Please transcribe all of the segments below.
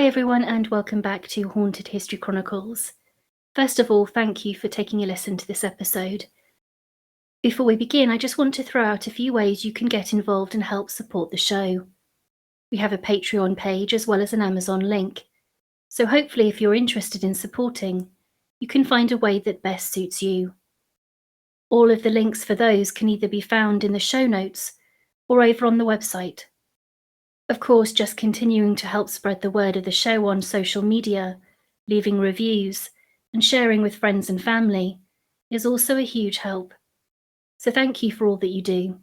Hi everyone and welcome back to Haunted History Chronicles. First of all, thank you for taking a listen to this episode. Before we begin, I just want to throw out a few ways you can get involved and help support the show. We have a Patreon page as well as an Amazon link, so hopefully if you're interested in supporting, you can find a way that best suits you. All of the links for those can either be found in the show notes or over on the website. Of course, just continuing to help spread the word of the show on social media, leaving reviews, and sharing with friends and family is also a huge help. So thank you for all that you do.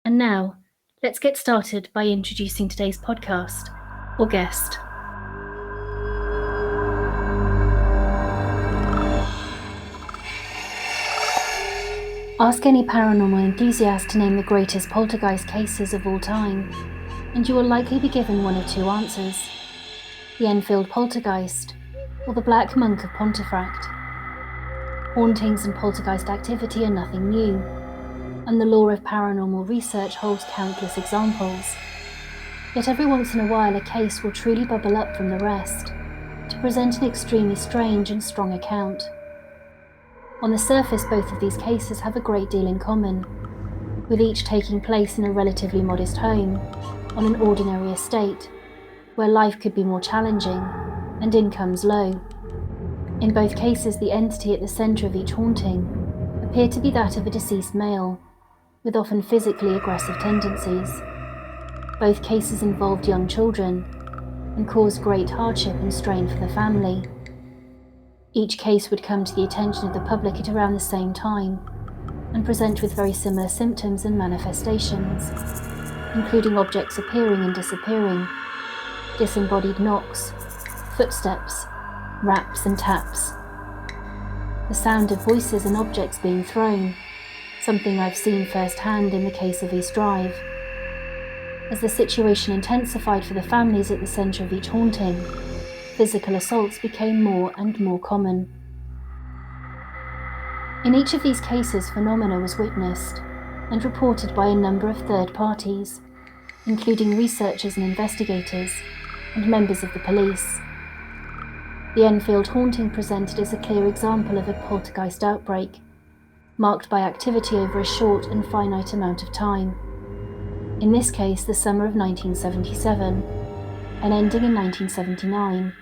And now, let's get started by introducing today's podcast, or guest. Ask any paranormal enthusiast to name the greatest poltergeist cases of all time, and you will likely be given one of two answers: the Enfield Poltergeist, or the Black Monk of Pontefract. Hauntings and poltergeist activity are nothing new, and the lore of paranormal research holds countless examples. Yet every once in a while a case will truly bubble up from the rest, to present an extremely strange and strong account. On the surface, both of these cases have a great deal in common, with each taking place in a relatively modest home, on an ordinary estate, where life could be more challenging and incomes low. In both cases, the entity at the centre of each haunting appeared to be that of a deceased male, with often physically aggressive tendencies. Both cases involved young children and caused great hardship and strain for the family. Each case would come to the attention of the public at around the same time and present with very similar symptoms and manifestations, including objects appearing and disappearing, disembodied knocks, footsteps, raps and taps. The sound of voices and objects being thrown, something I've seen firsthand in the case of East Drive. As the situation intensified for the families at the centre of each haunting, physical assaults became more and more common. In each of these cases, phenomena was witnessed and reported by a number of third parties, including researchers and investigators, and members of the police. The Enfield haunting presented as a clear example of a poltergeist outbreak, marked by activity over a short and finite amount of time. In this case, the summer of 1977, and ending in 1979,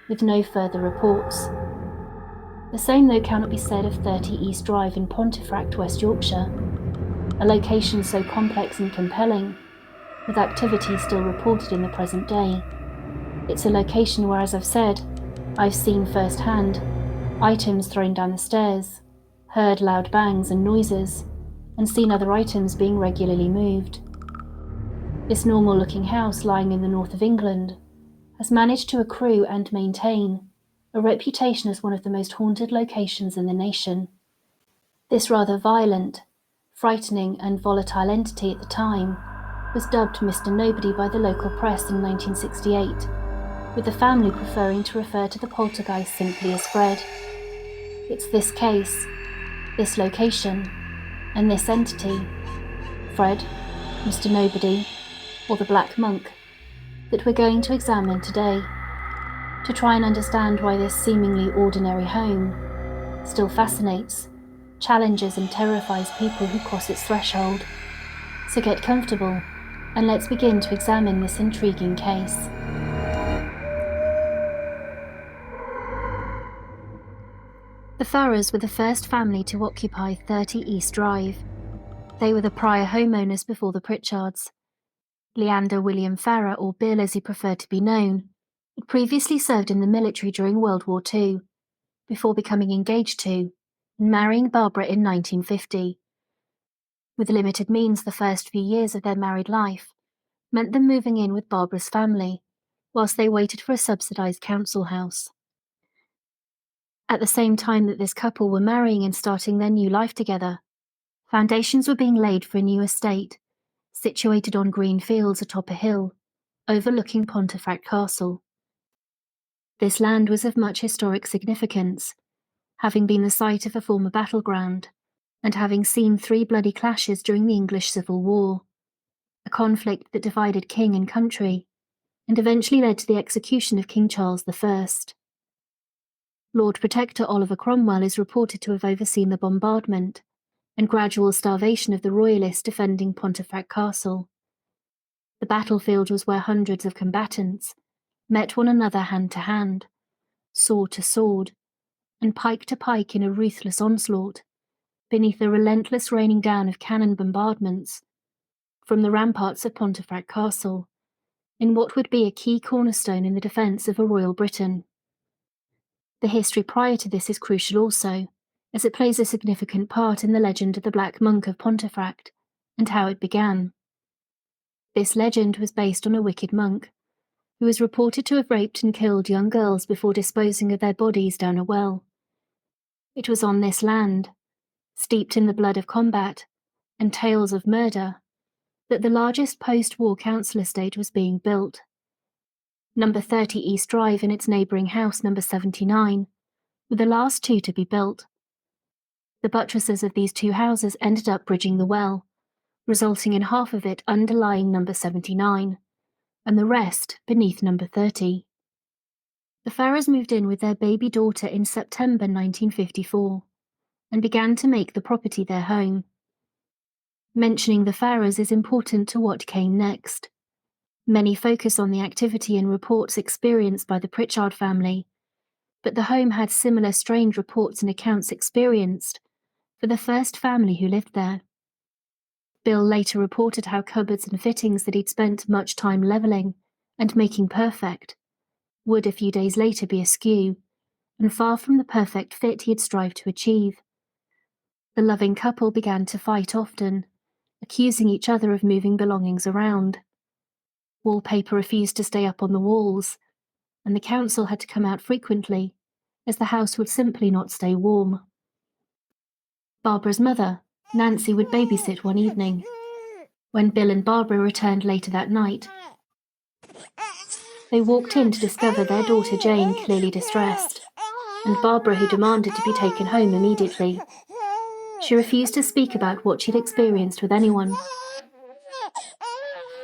with no further reports. The same, though, cannot be said of 30 East Drive in Pontefract, West Yorkshire, a location so complex and compelling, with activity still reported in the present day. It's a location where, as I've said, I've seen firsthand items thrown down the stairs, heard loud bangs and noises, and seen other items being regularly moved. This normal-looking house lying in the north of England has managed to accrue and maintain a reputation as one of the most haunted locations in the nation. This rather violent, frightening and volatile entity at the time was dubbed Mr. Nobody by the local press in 1968, with the family preferring to refer to the poltergeist simply as Fred. It's this case, this location, and this entity, Fred, Mr. Nobody, or the Black Monk, that we're going to examine today, to try and understand why this seemingly ordinary home still fascinates, challenges and terrifies people who cross its threshold. So get comfortable, and let's begin to examine this intriguing case. The Farrers were the first family to occupy 30 East Drive. They were the prior homeowners before the Pritchards. Leander William Farrer, or Bill as he preferred to be known, had previously served in the military during World War II, before becoming engaged to and marrying Barbara in 1950. With limited means, the first few years of their married life meant them moving in with Barbara's family, whilst they waited for a subsidised council house. At the same time that this couple were marrying and starting their new life together, foundations were being laid for a new estate, situated on green fields atop a hill, overlooking Pontefract Castle. This land was of much historic significance, having been the site of a former battleground, and having seen 3 bloody clashes during the English Civil War, a conflict that divided king and country, and eventually led to the execution of King Charles I. Lord Protector Oliver Cromwell is reported to have overseen the bombardment and gradual starvation of the royalists defending Pontefract Castle. The battlefield was where hundreds of combatants met one another hand to hand, sword to sword, and pike to pike in a ruthless onslaught, beneath the relentless raining down of cannon bombardments from the ramparts of Pontefract Castle, in what would be a key cornerstone in the defence of a royal Britain. The history prior to this is crucial also, as it plays a significant part in the legend of the Black Monk of Pontefract and how it began. This legend was based on a wicked monk, who was reported to have raped and killed young girls before disposing of their bodies down a well. It was on this land, steeped in the blood of combat and tales of murder, that the largest post-war council estate was being built. Number 30 East Drive and its neighbouring house, number 79, were the last two to be built. The buttresses of these two houses ended up bridging the well, resulting in half of it underlying number 79, and the rest beneath number 30. The Farrers moved in with their baby daughter in September 1954, and began to make the property their home. Mentioning the Farrers is important to what came next. Many focus on the activity and reports experienced by the Pritchard family, but the home had similar strange reports and accounts experienced for the first family who lived there. Bill later reported how cupboards and fittings that he'd spent much time levelling and making perfect would a few days later be askew, and far from the perfect fit he had strived to achieve. The loving couple began to fight often, accusing each other of moving belongings around. Wallpaper refused to stay up on the walls, and the council had to come out frequently, as the house would simply not stay warm. Barbara's mother, Nancy, would babysit one evening. When Bill and Barbara returned later that night, they walked in to discover their daughter Jane clearly distressed, and Barbara, who demanded to be taken home immediately. She refused to speak about what she'd experienced with anyone.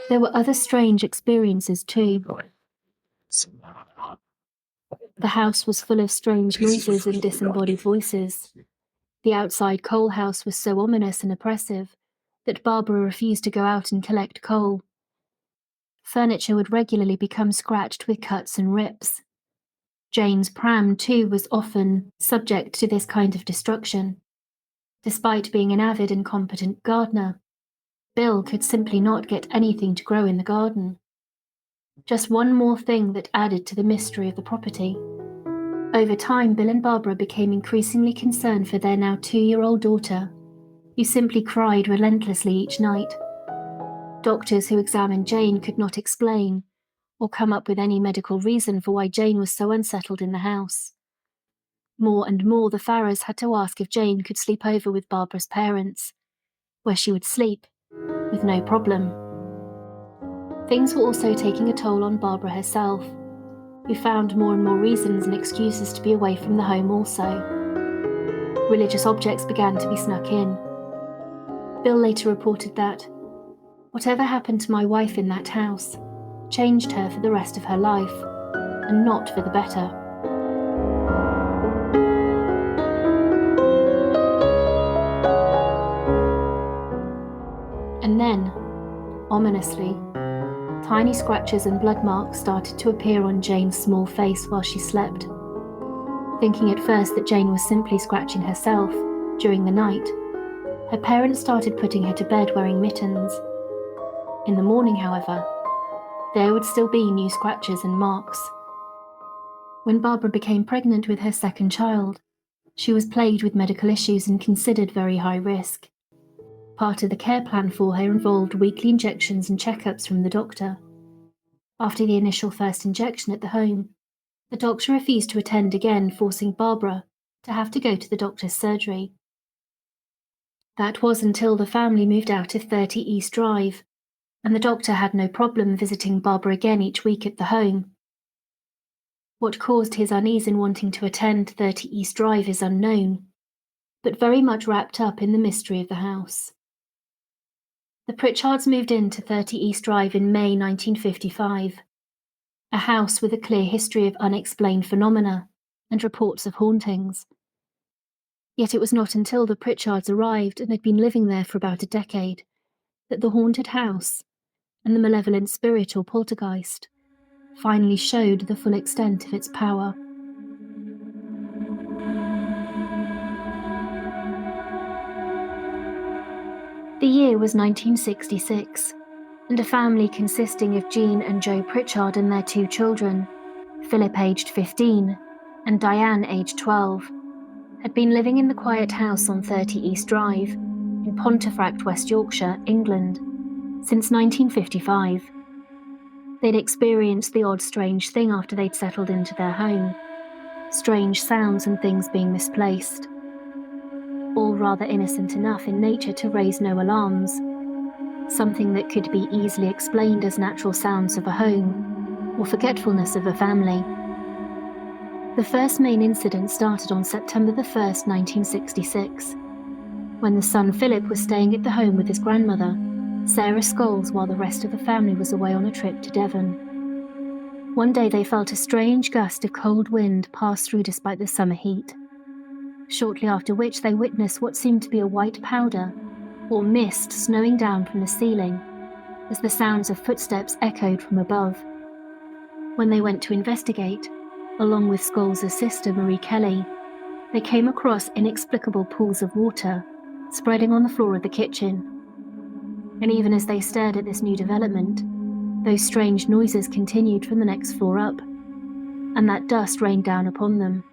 There were other strange experiences too. The house was full of strange noises and disembodied voices. The outside coal house was so ominous and oppressive that Barbara refused to go out and collect coal. Furniture would regularly become scratched with cuts and rips. Jane's pram, too, was often subject to this kind of destruction. Despite being an avid and competent gardener, Bill could simply not get anything to grow in the garden. Just one more thing that added to the mystery of the property. Over time, Bill and Barbara became increasingly concerned for their now 2-year-old daughter, who simply cried relentlessly each night. Doctors who examined Jane could not explain or come up with any medical reason for why Jane was so unsettled in the house. More and more, the Farrers had to ask if Jane could sleep over with Barbara's parents, where she would sleep, with no problem. Things were also taking a toll on Barbara herself, who found more and more reasons and excuses to be away from the home also. Religious objects began to be snuck in. Bill later reported that, "Whatever happened to my wife in that house changed her for the rest of her life, and not for the better." And then, ominously, tiny scratches and blood marks started to appear on Jane's small face while she slept. Thinking at first that Jane was simply scratching herself during the night, her parents started putting her to bed wearing mittens. In the morning, however, there would still be new scratches and marks. When Barbara became pregnant with her second child, she was plagued with medical issues and considered very high risk. Part of the care plan for her involved weekly injections and checkups from the doctor. After the initial first injection at the home, the doctor refused to attend again, forcing Barbara to have to go to the doctor's surgery. That was until the family moved out of 30 East Drive, and the doctor had no problem visiting Barbara again each week at the home. What caused his unease in wanting to attend 30 East Drive is unknown, but very much wrapped up in the mystery of the house. The Pritchards moved into 30 East Drive in May 1955. a house with a clear history of unexplained phenomena and reports of hauntings. Yet it was not until the Pritchards arrived and had been living there for about a decade that the haunted house and the malevolent spirit or poltergeist finally showed the full extent of its power. The year was 1966, and a family consisting of Jean and Joe Pritchard and their 2 children, Philip aged 15 and Diane aged 12, had been living in the quiet house on 30 East Drive in Pontefract, West Yorkshire, England, since 1955. They'd experienced the odd strange thing after they'd settled into their home, strange sounds and things being misplaced, all rather innocent enough in nature to raise no alarms, something that could be easily explained as natural sounds of a home or forgetfulness of a family. The first main incident started on September the 1st, 1966, when the son Philip was staying at the home with his grandmother, Sarah Scholes, while the rest of the family was away on a trip to Devon. One day they felt a strange gust of cold wind pass through despite the summer heat, shortly after which they witnessed what seemed to be a white powder or mist snowing down from the ceiling as the sounds of footsteps echoed from above. When they went to investigate, along with Scholes' sister Marie Kelly, they came across inexplicable pools of water spreading on the floor of the kitchen. And even as they stared at this new development, those strange noises continued from the next floor up, and that dust rained down upon them.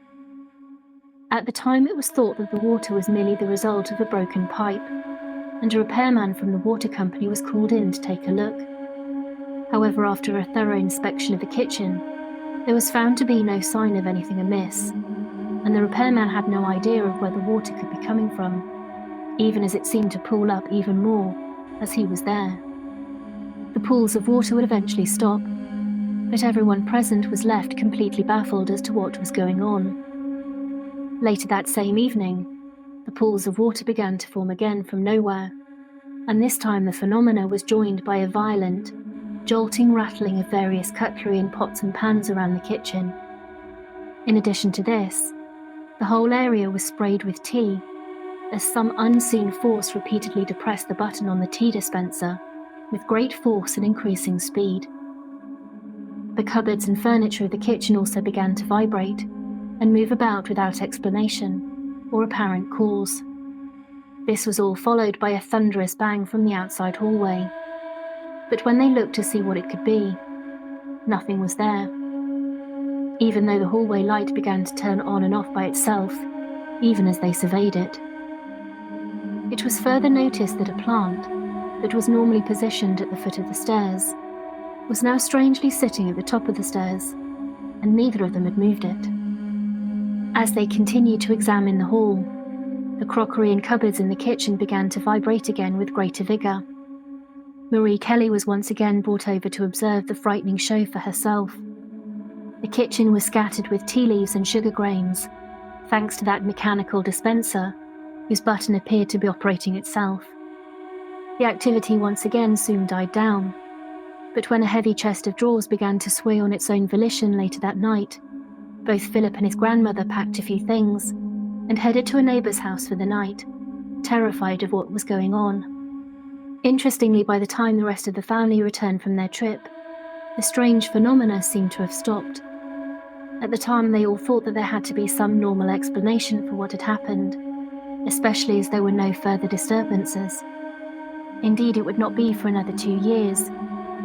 At the time, it was thought that the water was merely the result of a broken pipe, and a repairman from the water company was called in to take a look. However, after a thorough inspection of the kitchen, there was found to be no sign of anything amiss, and the repairman had no idea of where the water could be coming from, even as it seemed to pool up even more as he was there. The pools of water would eventually stop, but everyone present was left completely baffled as to what was going on. Later that same evening, the pools of water began to form again from nowhere, and this time the phenomena was joined by a violent, jolting rattling of various cutlery and pots and pans around the kitchen. In addition to this, the whole area was sprayed with tea, as some unseen force repeatedly depressed the button on the tea dispenser with great force and increasing speed. The cupboards and furniture of the kitchen also began to vibrate and move about without explanation or apparent cause. This was all followed by a thunderous bang from the outside hallway. But when they looked to see what it could be, nothing was there, even though the hallway light began to turn on and off by itself, even as they surveyed it. It was further noticed that a plant, that was normally positioned at the foot of the stairs, was now strangely sitting at the top of the stairs, and neither of them had moved it. As they continued to examine the hall, the crockery and cupboards in the kitchen began to vibrate again with greater vigour. Marie Kelly was once again brought over to observe the frightening show for herself. The kitchen was scattered with tea leaves and sugar grains, thanks to that mechanical dispenser, whose button appeared to be operating itself. The activity once again soon died down, but when a heavy chest of drawers began to sway on its own volition later that night, both Philip and his grandmother packed a few things and headed to a neighbour's house for the night, terrified of what was going on. Interestingly, by the time the rest of the family returned from their trip, the strange phenomena seemed to have stopped. At the time, they all thought that there had to be some normal explanation for what had happened, especially as there were no further disturbances. Indeed, it would not be for another 2 years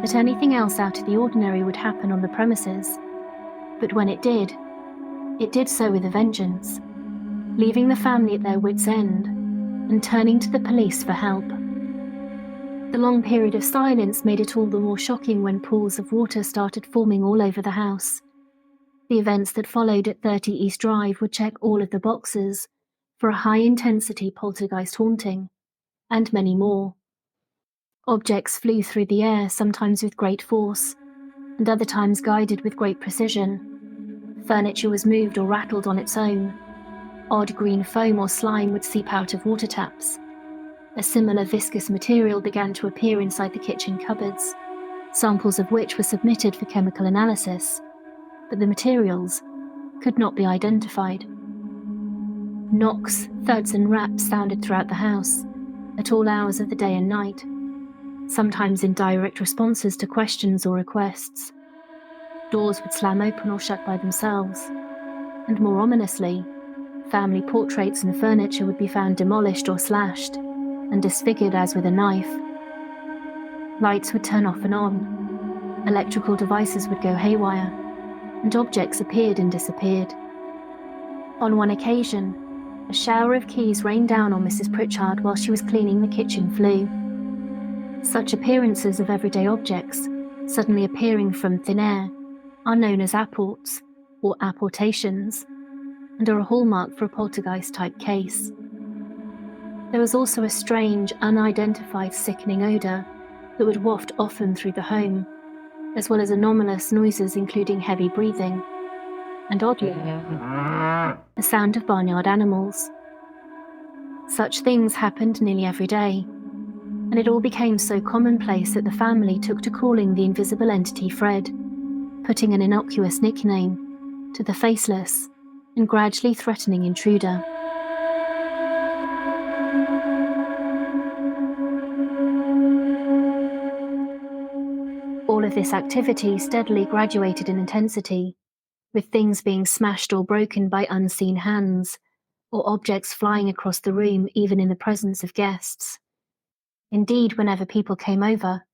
that anything else out of the ordinary would happen on the premises. But when it did so with a vengeance, leaving the family at their wits' end and turning to the police for help. The long period of silence made it all the more shocking when pools of water started forming all over the house. The events that followed at 30 East Drive would check all of the boxes for a high-intensity poltergeist haunting, and many more. Objects flew through the air, sometimes with great force, and other times guided with great precision. Furniture was moved or rattled on its own. Odd green foam or slime would seep out of water taps. A similar viscous material began to appear inside the kitchen cupboards, samples of which were submitted for chemical analysis, but the materials could not be identified. Knocks, thuds and raps sounded throughout the house, at all hours of the day and night, sometimes in direct responses to questions or requests. Doors would slam open or shut by themselves, and more ominously, family portraits and furniture would be found demolished or slashed, and disfigured as with a knife. Lights would turn off and on, electrical devices would go haywire, and objects appeared and disappeared. On one occasion, a shower of keys rained down on Mrs. Pritchard while she was cleaning the kitchen flue. Such appearances of everyday objects, suddenly appearing from thin air, are known as apports, or apportations, and are a hallmark for a poltergeist-type case. There was also a strange, unidentified sickening odour that would waft often through the home, as well as anomalous noises including heavy breathing, and oddly, the sound of barnyard animals. Such things happened nearly every day, and it all became so commonplace that the family took to calling the invisible entity Fred, putting an innocuous nickname to the faceless and gradually threatening intruder. All of this activity steadily graduated in intensity, with things being smashed or broken by unseen hands, or objects flying across the room even in the presence of guests. Indeed, whenever people came over,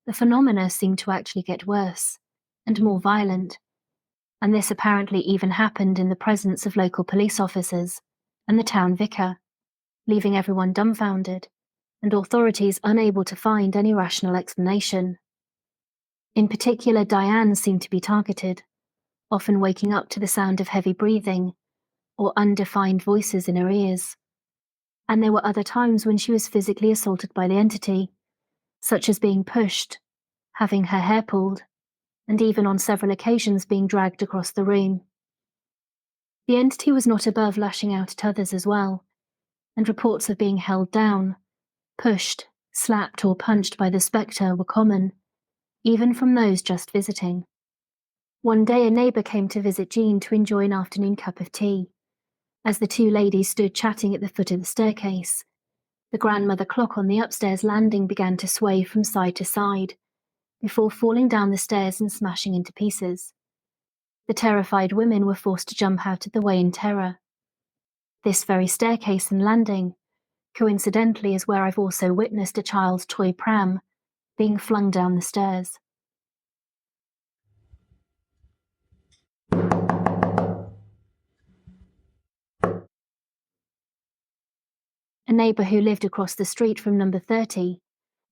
the phenomena seemed to actually get worse and more violent, and this apparently even happened in the presence of local police officers and the town vicar, leaving everyone dumbfounded and authorities unable to find any rational explanation. In particular, Diane seemed to be targeted, often waking up to the sound of heavy breathing or undefined voices in her ears. And there were other times when she was physically assaulted by the entity, such as being pushed, having her hair pulled, and even on several occasions being dragged across the room. The entity was not above lashing out at others as well, and reports of being held down, pushed, slapped or punched by the spectre were common, even from those just visiting. One day a neighbour came to visit Jean to enjoy an afternoon cup of tea. As the two ladies stood chatting at the foot of the staircase, the grandmother clock on the upstairs landing began to sway from side to side, before falling down the stairs and smashing into pieces. The terrified women were forced to jump out of the way in terror. This very staircase and landing, coincidentally, is where I've also witnessed a child's toy pram being flung down the stairs. A neighbour who lived across the street from number 30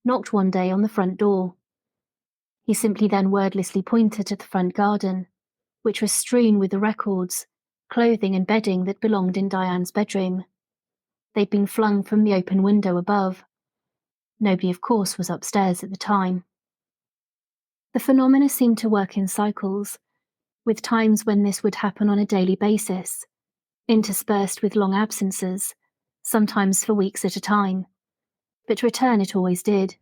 knocked one day on the front door. He simply then wordlessly pointed to the front garden, which was strewn with the records, clothing and bedding that belonged in Diane's bedroom. They'd been flung from the open window above. Nobody, of course, was upstairs at the time. The phenomena seemed to work in cycles, with times when this would happen on a daily basis, interspersed with long absences, sometimes for weeks at a time, but return it always did.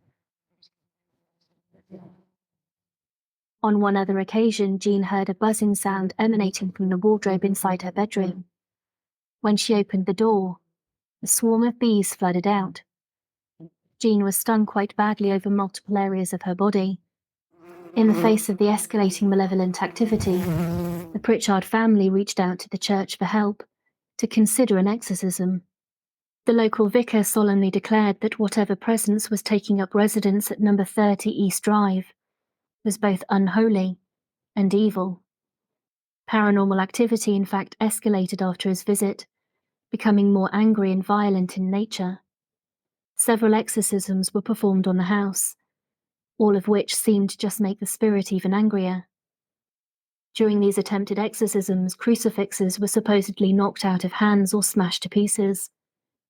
On one other occasion, Jean heard a buzzing sound emanating from the wardrobe inside her bedroom. When she opened the door, a swarm of bees flooded out. Jean was stung quite badly over multiple areas of her body. In the face of the escalating malevolent activity, the Pritchard family reached out to the church for help, to consider an exorcism. The local vicar solemnly declared that whatever presence was taking up residence at number 30 East Drive was both unholy and evil. Paranormal activity in fact escalated after his visit, becoming more angry and violent in nature. Several exorcisms were performed on the house, all of which seemed to just make the spirit even angrier. During these attempted exorcisms, crucifixes were supposedly knocked out of hands or smashed to pieces,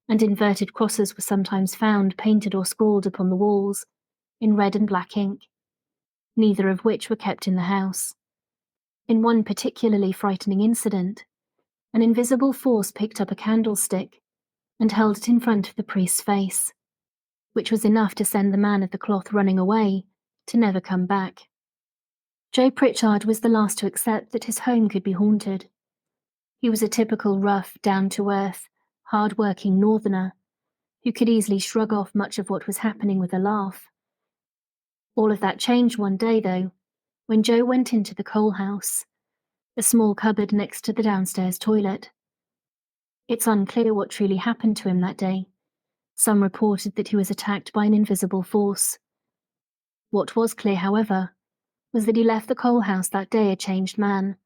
and inverted crosses were sometimes found painted or scrawled upon the walls in red and black ink, neither of which were kept in the house. In one particularly frightening incident, an invisible force picked up a candlestick and held it in front of the priest's face, which was enough to send the man of the cloth running away to never come back. Joe Pritchard was the last to accept that his home could be haunted. He was a typical rough, down-to-earth, hard-working northerner who could easily shrug off much of what was happening with a laugh. All of that changed one day, though, when Joe went into the coal house, a small cupboard next to the downstairs toilet. It's unclear what truly happened to him that day. Some reported that he was attacked by an invisible force. What was clear, however, was that he left the coal house that day a changed man.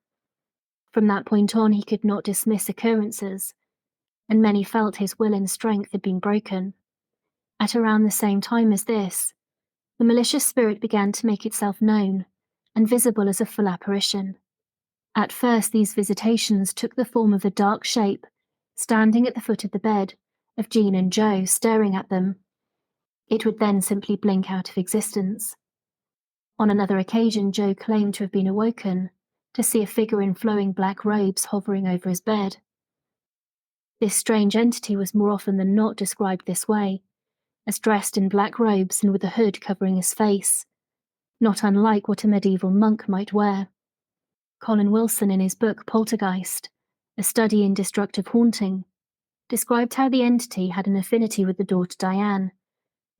From that point on, he could not dismiss occurrences, and many felt his will and strength had been broken. At around the same time as this, the malicious spirit began to make itself known and visible as a full apparition. At first, these visitations took the form of a dark shape standing at the foot of the bed of Jean and Joe, staring at them. It would then simply blink out of existence. On another occasion, Joe claimed to have been awoken to see a figure in flowing black robes hovering over his bed. This strange entity was more often than not described this way, as dressed in black robes and with a hood covering his face, not unlike what a medieval monk might wear. Colin Wilson, in his book Poltergeist, A Study in Destructive Haunting, described how the entity had an affinity with the daughter Diane,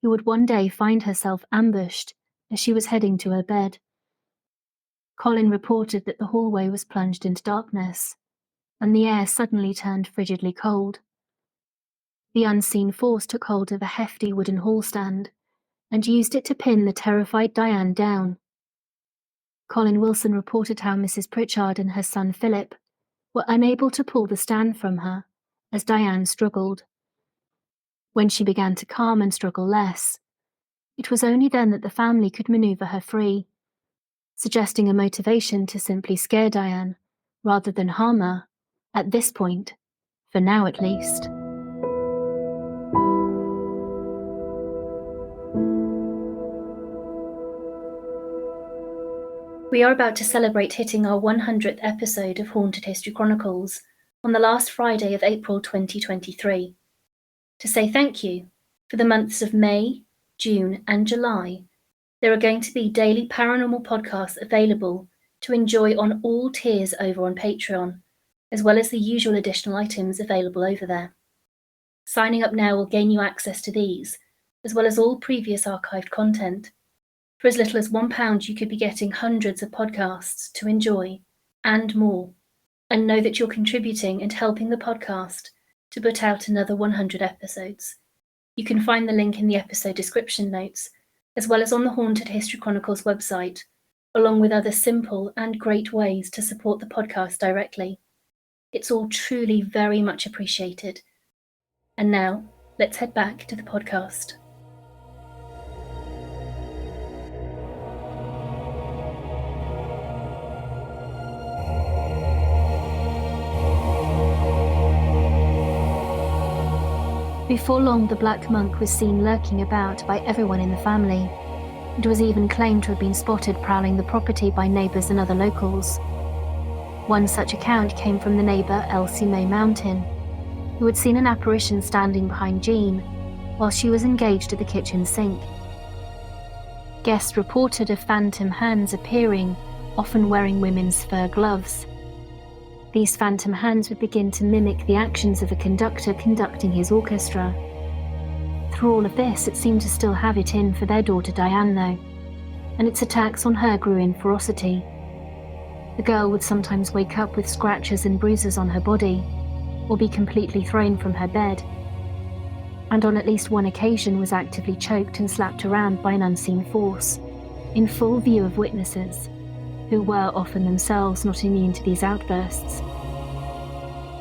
who would one day find herself ambushed as she was heading to her bed. Colin reported that the hallway was plunged into darkness, and the air suddenly turned frigidly cold. The unseen force took hold of a hefty wooden hall stand and used it to pin the terrified Diane down. Colin Wilson reported how Mrs. Pritchard and her son Philip were unable to pull the stand from her as Diane struggled. When she began to calm and struggle less, it was only then that the family could maneuver her free, suggesting a motivation to simply scare Diane rather than harm her, at this point, for now at least. We are about to celebrate hitting our 100th episode of Haunted History Chronicles on the last Friday of April 2023. To say thank you, for the months of May, June, and July, there are going to be daily paranormal podcasts available to enjoy on all tiers over on Patreon, as well as the usual additional items available over there. Signing up now will gain you access to these, as well as all previous archived content. For as little as £1, you could be getting hundreds of podcasts to enjoy, and more, and know that you're contributing and helping the podcast to put out another 100 episodes. You can find the link in the episode description notes, as well as on the Haunted History Chronicles website, along with other simple and great ways to support the podcast directly. It's all truly very much appreciated. And now, let's head back to the podcast. Before long, the Black Monk was seen lurking about by everyone in the family, and was even claimed to have been spotted prowling the property by neighbours and other locals. One such account came from the neighbour Elsie Mae Mountain, who had seen an apparition standing behind Jean while she was engaged at the kitchen sink. Guests reported of phantom hands appearing, often wearing women's fur gloves. These phantom hands would begin to mimic the actions of a conductor conducting his orchestra. Through all of this, it seemed to still have it in for their daughter Diane, though, and its attacks on her grew in ferocity. The girl would sometimes wake up with scratches and bruises on her body, or be completely thrown from her bed, and on at least one occasion was actively choked and slapped around by an unseen force, in full view of witnesses, who were often themselves not immune to these outbursts.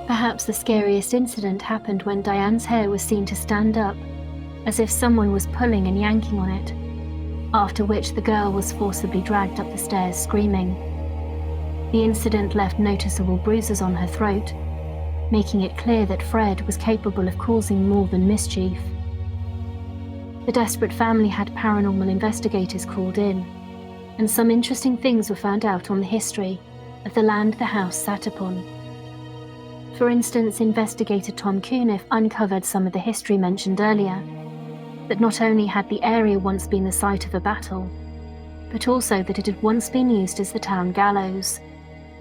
Perhaps the scariest incident happened when Diane's hair was seen to stand up, as if someone was pulling and yanking on it, after which the girl was forcibly dragged up the stairs screaming. The incident left noticeable bruises on her throat, making it clear that Fred was capable of causing more than mischief. The desperate family had paranormal investigators called in, and some interesting things were found out on the history of the land the house sat upon. For instance, investigator Tom Cuniff uncovered some of the history mentioned earlier, that not only had the area once been the site of a battle, but also that it had once been used as the town gallows,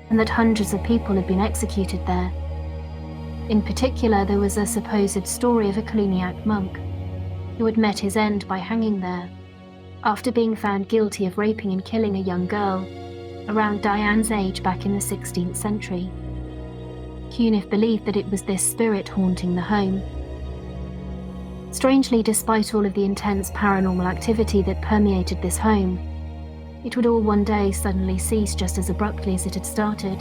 and that hundreds of people had been executed there. In particular, there was a supposed story of a Cluniac monk who had met his end by hanging there, after being found guilty of raping and killing a young girl around Diane's age back in the 16th century. Cunniff believed that it was this spirit haunting the home. Strangely, despite all of the intense paranormal activity that permeated this home, it would all one day suddenly cease just as abruptly as it had started.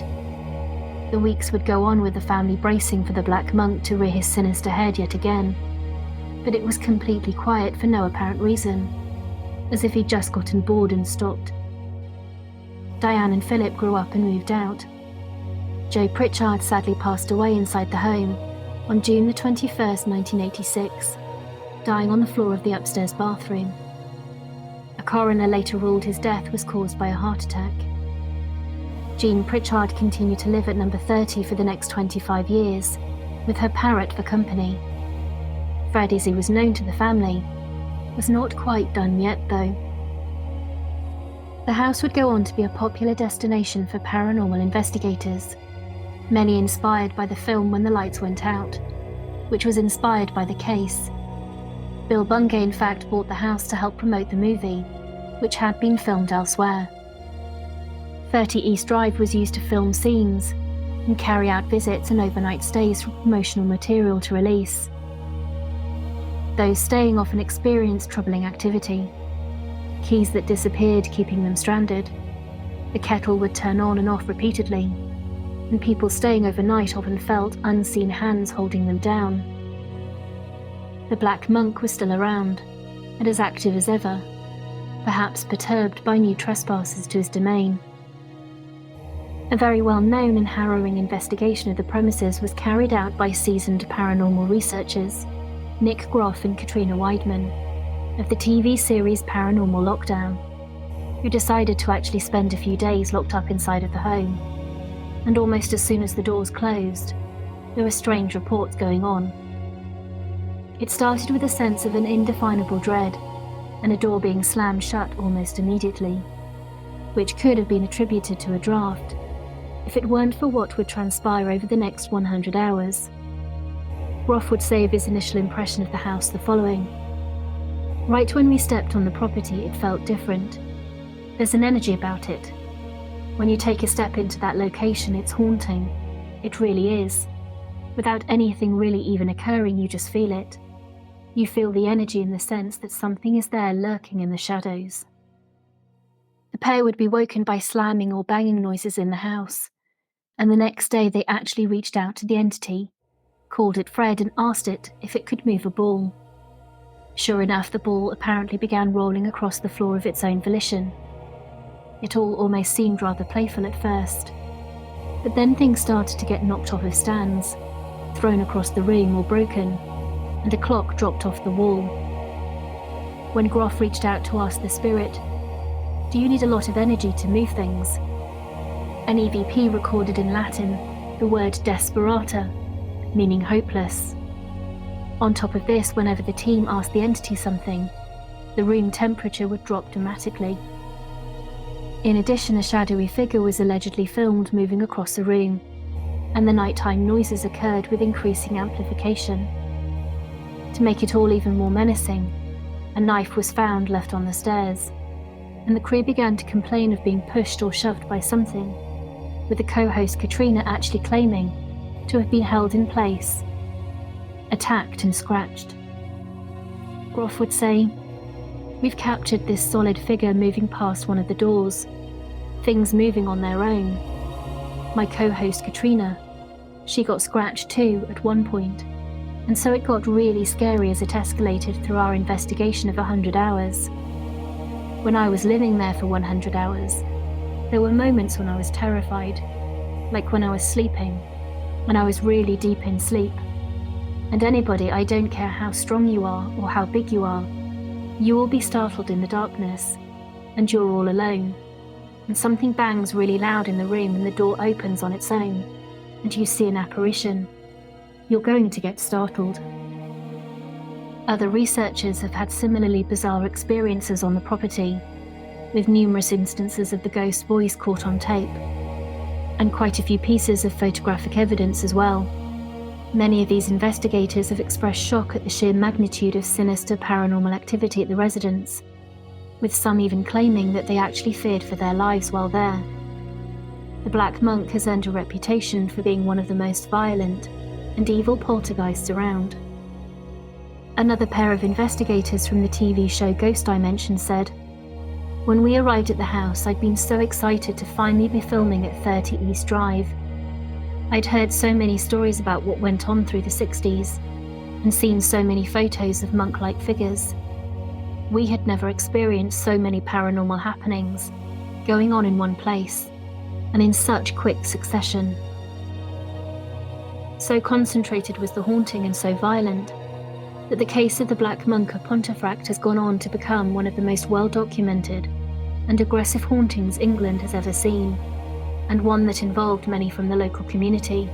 The weeks would go on with the family bracing for the Black Monk to rear his sinister head yet again, but it was completely quiet for no apparent reason, as if he'd just gotten bored and stopped. Diane and Philip grew up and moved out. Joe Pritchard sadly passed away inside the home on June the 21st, 1986, dying on the floor of the upstairs bathroom. A coroner later ruled his death was caused by a heart attack. Jean Pritchard continued to live at number 30 for the next 25 years, with her parrot for company. Fred, as he was known to the family, was not quite done yet though. The house would go on to be a popular destination for paranormal investigators, many inspired by the film When the Lights Went Out, which was inspired by the case. Bill Bungay in fact bought the house to help promote the movie, which had been filmed elsewhere. 30 East Drive was used to film scenes and carry out visits and overnight stays for promotional material to release. Those staying often experienced troubling activity. Keys that disappeared, keeping them stranded. The kettle would turn on and off repeatedly, and people staying overnight often felt unseen hands holding them down. The Black Monk was still around, and as active as ever, perhaps perturbed by new trespassers to his domain. A very well-known and harrowing investigation of the premises was carried out by seasoned paranormal researchers, Nick Groff and Katrina Weidman, of the TV series Paranormal Lockdown, who decided to actually spend a few days locked up inside of the home. And almost as soon as the doors closed, there were strange reports going on. It started with a sense of an indefinable dread, and a door being slammed shut almost immediately, which could have been attributed to a draft, if it weren't for what would transpire over the next 100 hours. Groff would say of his initial impression of the house the following: "Right when we stepped on the property, it felt different. There's an energy about it. When you take a step into that location, it's haunting. It really is. Without anything really even occurring, you just feel it. You feel the energy in the sense that something is there lurking in the shadows." The pair would be woken by slamming or banging noises in the house, and the next day they actually reached out to the entity, called it Fred, and asked it if it could move a ball. Sure enough, the ball apparently began rolling across the floor of its own volition. It all almost seemed rather playful at first, but then things started to get knocked off of stands, thrown across the room or broken, and a clock dropped off the wall. When Groff reached out to ask the spirit, "Do you need a lot of energy to move things?" an EVP recorded in Latin the word desperata, meaning hopeless. On top of this, whenever the team asked the entity something, the room temperature would drop dramatically. In addition, a shadowy figure was allegedly filmed moving across the room, and the nighttime noises occurred with increasing amplification. To make it all even more menacing, a knife was found left on the stairs, and the crew began to complain of being pushed or shoved by something, with the co-host Katrina actually claiming to have been held in place, attacked and scratched. Groff would say, "We've captured this solid figure moving past one of the doors, things moving on their own. My co-host Katrina, she got scratched too at one point, and so it got really scary as it escalated through our investigation of 100 hours. When I was living there for 100 hours, there were moments when I was terrified, like when I was sleeping, when I was really deep in sleep. And anybody, I don't care how strong you are or how big you are, you will be startled in the darkness, and you're all alone, and something bangs really loud in the room and the door opens on its own, and you see an apparition. You're going to get startled." Other researchers have had similarly bizarre experiences on the property, with numerous instances of the ghost's voice caught on tape, and quite a few pieces of photographic evidence as well. Many of these investigators have expressed shock at the sheer magnitude of sinister paranormal activity at the residence, with some even claiming that they actually feared for their lives while there. The Black Monk has earned a reputation for being one of the most violent and evil poltergeists around. Another pair of investigators from the TV show Ghost Dimension said, "When we arrived at the house, I'd been so excited to finally be filming at 30 East Drive. I'd heard so many stories about what went on through the 60s, and seen so many photos of monk-like figures. We had never experienced so many paranormal happenings going on in one place, and in such quick succession. So concentrated was the haunting and so violent, that the case of the Black Monk of Pontefract has gone on to become one of the most well-documented and aggressive hauntings England has ever seen, and one that involved many from the local community,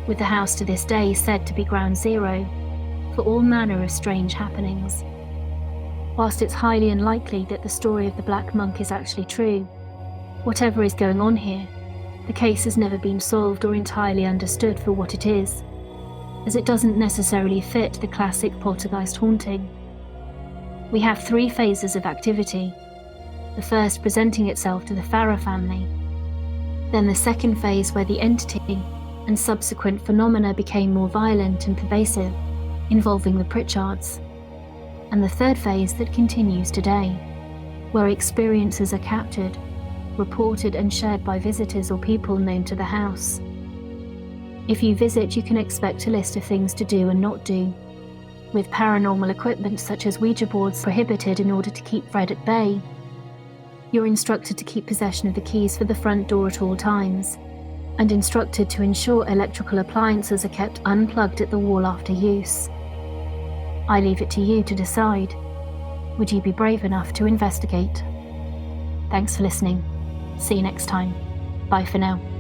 with the house to this day said to be ground zero for all manner of strange happenings. Whilst it's highly unlikely that the story of the Black Monk is actually true, whatever is going on here, the case has never been solved or entirely understood for what it is, as it doesn't necessarily fit the classic poltergeist haunting. We have 3 phases of activity, the first presenting itself to the Farah family, then the second phase where the entity and subsequent phenomena became more violent and pervasive, involving the Pritchards, and the third phase that continues today, where experiences are captured, reported and shared by visitors or people known to the house. If you visit, you can expect a list of things to do and not do, with paranormal equipment such as Ouija boards prohibited in order to keep Fred at bay. You're instructed to keep possession of the keys for the front door at all times, and instructed to ensure electrical appliances are kept unplugged at the wall after use. I leave it to you to decide. Would you be brave enough to investigate? Thanks for listening. See you next time. Bye for now.